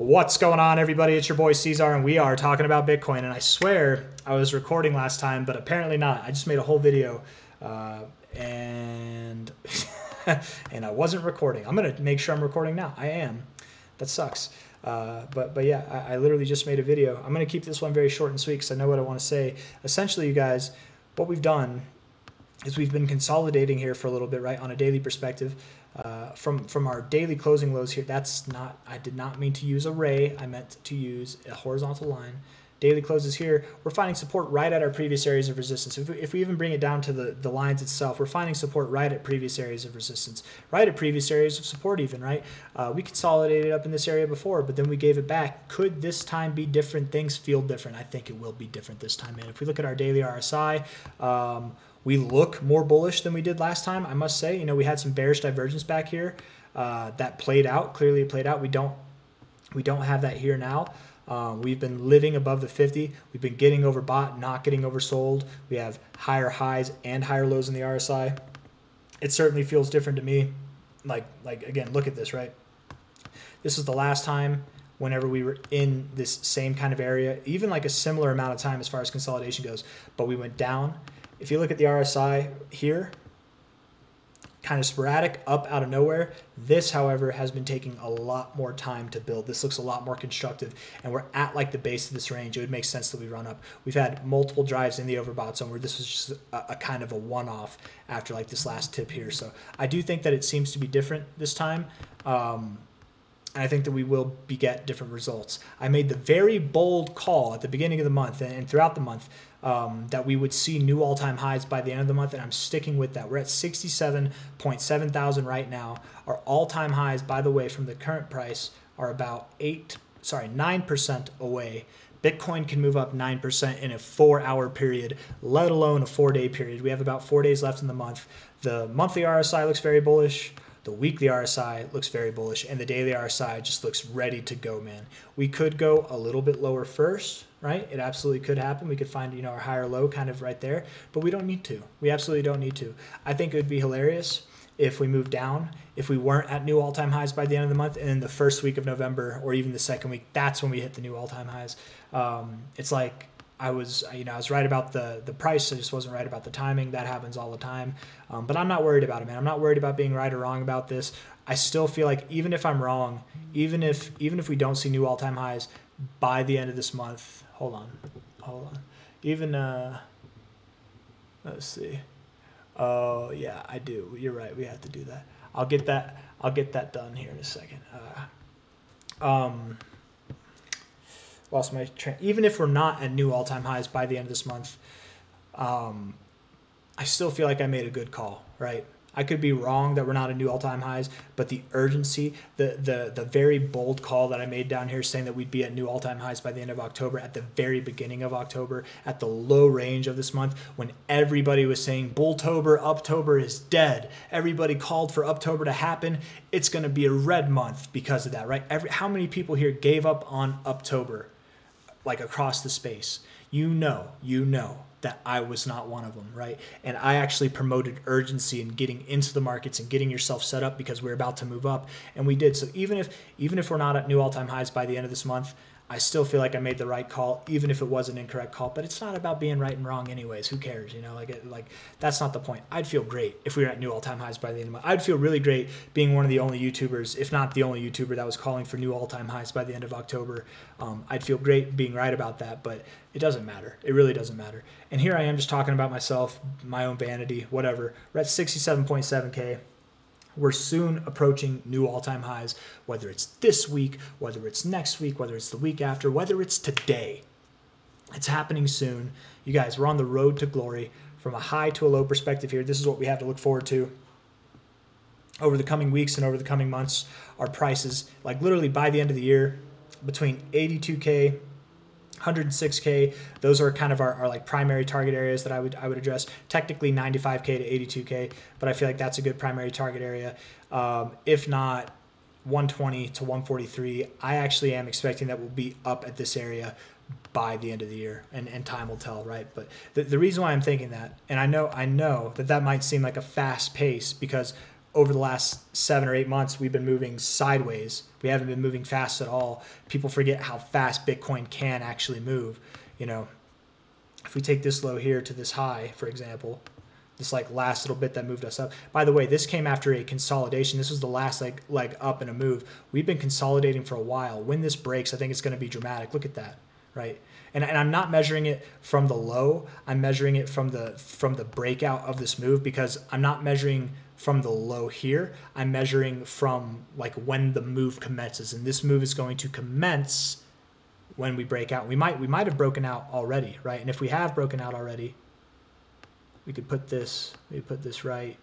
What's going on, everybody? It's your boy C-Zar, and we are talking about Bitcoin. And I swear I was recording last time, but apparently not. I just made a whole video, and and I wasn't recording. I'm gonna make sure I'm recording now. I am. That sucks. But yeah, I literally just made a video. I'm gonna keep this one very short and sweet because I know what I want to say. Essentially, you guys, what we've done is we've been consolidating here for a little bit, right, on a daily perspective. From our daily closing lows here, I did not mean to use a ray, I meant to use a horizontal line. Daily closes here, we're finding support right at our previous areas of resistance. If we even bring it down to the lines itself, we're finding support right at previous areas of resistance, right at previous areas of support even, right? We consolidated up in this area before, but then we gave it back. Could this time be different? Things feel different. I think it will be different this time, man. If we look at our daily RSI, we look more bullish than we did last time, I must say. You know, we had some bearish divergence back here that played out. Clearly it played out. We don't have that here now. We've been living above the 50. We've been getting overbought, not getting oversold. We have higher highs and higher lows in the RSI. It certainly feels different to me. Like again, look at this, right? This is the last time whenever we were in this same kind of area, even like a similar amount of time as far as consolidation goes, but we went down. If you look at the RSI here, kind of sporadic, up out of nowhere. This, however, has been taking a lot more time to build. This looks a lot more constructive, and we're at like the base of this range. It would make sense that we run up. We've had multiple drives in the overbought zone where this was just a kind of a one-off after like this last tip here. So I do think that it seems to be different this time. And I think that we will get different results. I made the very bold call at the beginning of the month and throughout the month that we would see new all-time highs by the end of the month, and I'm sticking with that. We're at 67.7 thousand right now. Our all-time highs, by the way, from the current price are about 9% away. Bitcoin can move up 9% in a 4-hour period, let alone a 4-day period. We have about 4 days left in the month. The monthly RSI looks very bullish. The weekly RSI looks very bullish, and the daily RSI just looks ready to go, man. We could go a little bit lower first, right? It absolutely could happen. We could find, you know, our higher low kind of right there, but we don't need to. We absolutely don't need to. I think it would be hilarious if we moved down, if we weren't at new all-time highs by the end of the month, and then the first week of November or even the second week, that's when we hit the new all-time highs. It's like I was right about the price. I just wasn't right about the timing. That happens all the time. But I'm not worried about it, man. I'm not worried about being right or wrong about this. I still feel like even if I'm wrong, even if we don't see new all-time highs by the end of this month, hold on. Even let's see. Oh yeah, I do. You're right. We have to do that. I'll get that done here in a second. Lost my train. Even if we're not at new all-time highs by the end of this month, I still feel like I made a good call, right? I could be wrong that we're not at new all-time highs, but the urgency, the very bold call that I made down here saying that we'd be at new all-time highs by the end of October, at the very beginning of October, at the low range of this month, when everybody was saying Bulltober, Uptober is dead. Everybody called for Uptober to happen. It's going to be a red month because of that, right? How many people here gave up on Uptober? Like across the space, you know that I was not one of them, right? And I actually promoted urgency in getting into the markets and getting yourself set up because we're about to move up, and we did. So even if we're not at new all-time highs by the end of this month, I still feel like I made the right call, even if it was an incorrect call. But it's not about being right and wrong anyways. Who cares? You know, like that's not the point. I'd feel great if we were at new all-time highs by the end of the month. I'd feel really great being one of the only YouTubers, if not the only YouTuber, that was calling for new all-time highs by the end of October. I'd feel great being right about that, but it doesn't matter. It really doesn't matter. And here I am just talking about myself, my own vanity, whatever. We're at 67.7K. We're soon approaching new all-time highs, whether it's this week, whether it's next week, whether it's the week after, whether it's today. It's happening soon. You guys, we're on the road to glory. From a high to a low perspective here, this is what we have to look forward to over the coming weeks and over the coming months. Our prices, like literally by the end of the year, between 82K, 106K, those are kind of our like primary target areas that I would address. Technically 95K to 82K, but I feel like that's a good primary target area. If not 120 to 143, I actually am expecting that we'll be up at this area by the end of the year, and time will tell, right? But the reason why I'm thinking that, and I know that might seem like a fast pace because over the last 7 or 8 months, we've been moving sideways. We haven't been moving fast at all. People forget how fast Bitcoin can actually move. You know, if we take this low here to this high, for example, this like last little bit that moved us up. By the way, this came after a consolidation. This was the last leg up in a move. We've been consolidating for a while. When this breaks, I think it's going to be dramatic. Look at that, right? And I'm not measuring it from the low. I'm measuring it from the breakout of this move, because I'm not measuring from the low here. I'm measuring from like when the move commences, and this move is going to commence when we break out. We might have broken out already, right? And if we have broken out already, we could put this, maybe put this right,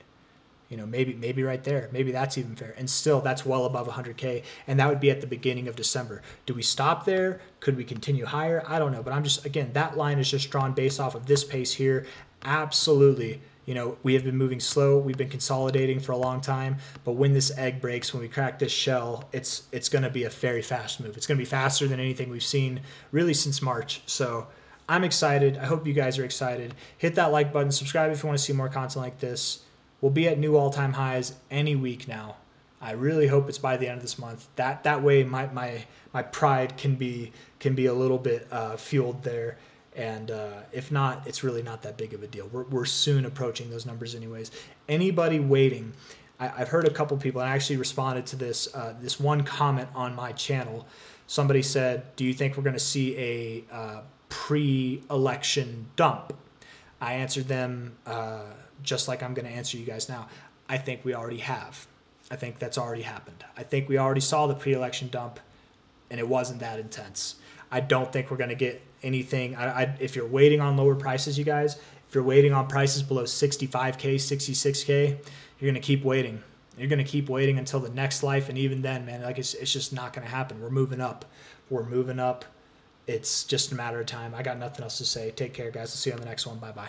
you know, maybe right there. Maybe that's even fair. And still, that's well above 100K. And that would be at the beginning of December. Do we stop there? Could we continue higher? I don't know. But I'm just, again, that line is just drawn based off of this pace here. Absolutely. You know, we have been moving slow. We've been consolidating for a long time. But when this egg breaks, when we crack this shell, it's going to be a very fast move. It's going to be faster than anything we've seen really since March. So I'm excited. I hope you guys are excited. Hit that like button. Subscribe if you want to see more content like this. We'll be at new all-time highs any week now. I really hope it's by the end of this month. That way my pride can be a little bit fueled there. And if not, it's really not that big of a deal. We're soon approaching those numbers anyways. Anybody waiting, I've heard a couple people, and I actually responded to this this one comment on my channel. Somebody said, do you think we're going to see a pre-election dump? I answered them just like I'm going to answer you guys now. I think we already have. I think that's already happened. I think we already saw the pre-election dump, and it wasn't that intense. I don't think we're going to get anything. If you're waiting on lower prices, you guys, if you're waiting on prices below 65K, 66K, you're going to keep waiting. You're going to keep waiting until the next life, and even then, man, like it's just not going to happen. We're moving up. We're moving up. It's just a matter of time. I got nothing else to say. Take care, guys. I'll see you on the next one. Bye-bye.